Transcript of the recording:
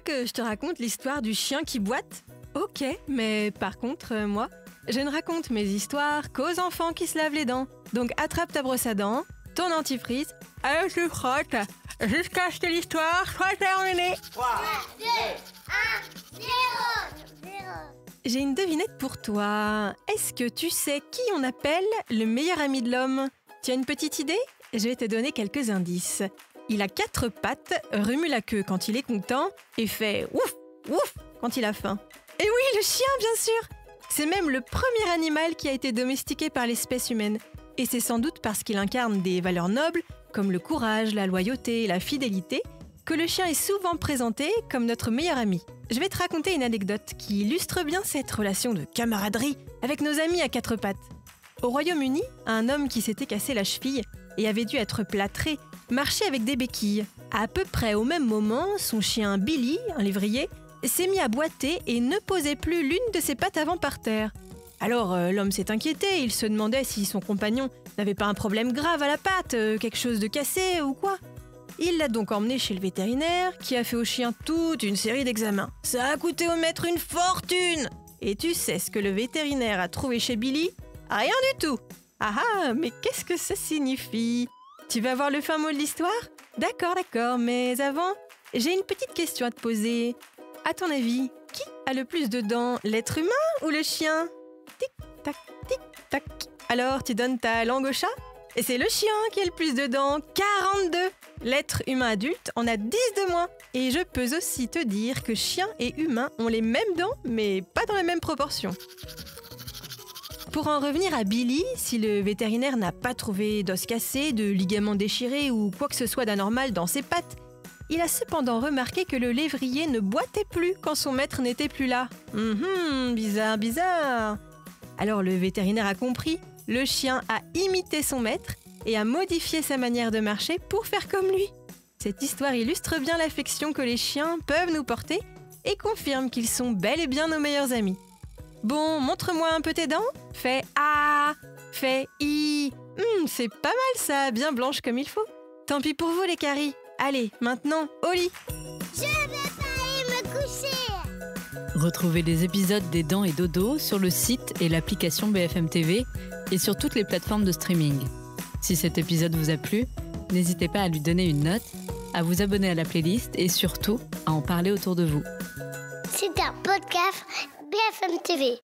que je te raconte l'histoire du chien qui boite? Ok, mais par contre, moi, je ne raconte mes histoires qu'aux enfants qui se lavent les dents. Donc attrape ta brosse à dents, ton antifreeze, allez tu frottes, jusqu'à acheter l'histoire, soit terminé. 3, 2, 1, 0. J'ai une devinette pour toi. Est-ce que tu sais qui on appelle le meilleur ami de l'homme? Tu as une petite idée? Je vais te donner quelques indices. Il a 4 pattes, remue la queue quand il est content et fait ouf, ouf quand il a faim. Et oui, le chien, bien sûr! C'est même le premier animal qui a été domestiqué par l'espèce humaine. Et c'est sans doute parce qu'il incarne des valeurs nobles, comme le courage, la loyauté et la fidélité, que le chien est souvent présenté comme notre meilleur ami. Je vais te raconter une anecdote qui illustre bien cette relation de camaraderie avec nos amis à 4 pattes. Au Royaume-Uni, un homme qui s'était cassé la cheville et avait dû être plâtré marchait avec des béquilles. À peu près au même moment, son chien Billy, un lévrier, s'est mis à boiter et ne posait plus l'une de ses pattes avant par terre. Alors l'homme s'est inquiété, il se demandait si son compagnon n'avait pas un problème grave à la patte, quelque chose de cassé ou quoi. Il l'a donc emmené chez le vétérinaire qui a fait au chien toute une série d'examens. Ça a coûté au maître une fortune! Et tu sais ce que le vétérinaire a trouvé chez Billy? Rien du tout! Ah ah, mais qu'est-ce que ça signifie? Tu vas voir le fin mot de l'histoire? D'accord, mais avant, j'ai une petite question à te poser. À ton avis, qui a le plus de dents, l'être humain ou le chien? Tic-tac, tic-tac. Alors, tu donnes ta langue au chat? Et c'est le chien qui a le plus de dents, 42. L'être humain adulte en a 10 de moins. Et je peux aussi te dire que chien et humain ont les mêmes dents, mais pas dans la même proportion. Pour en revenir à Billy, si le vétérinaire n'a pas trouvé d'os cassé, de ligaments déchirés ou quoi que ce soit d'anormal dans ses pattes, il a cependant remarqué que le lévrier ne boitait plus quand son maître n'était plus là. Bizarre. Alors le vétérinaire a compris, le chien a imité son maître et a modifié sa manière de marcher pour faire comme lui. Cette histoire illustre bien l'affection que les chiens peuvent nous porter et confirme qu'ils sont bel et bien nos meilleurs amis. Bon, montre-moi un peu tes dents. Fais A, fais I. C'est pas mal ça, bien blanche comme il faut. Tant pis pour vous les caries. Allez, maintenant, au lit. Je vais pas aller me coucher. Retrouvez les épisodes des Dents et Dodo sur le site et l'application BFM TV et sur toutes les plateformes de streaming. Si cet épisode vous a plu, n'hésitez pas à lui donner une note, à vous abonner à la playlist et surtout à en parler autour de vous. C'est un podcast BFM TV.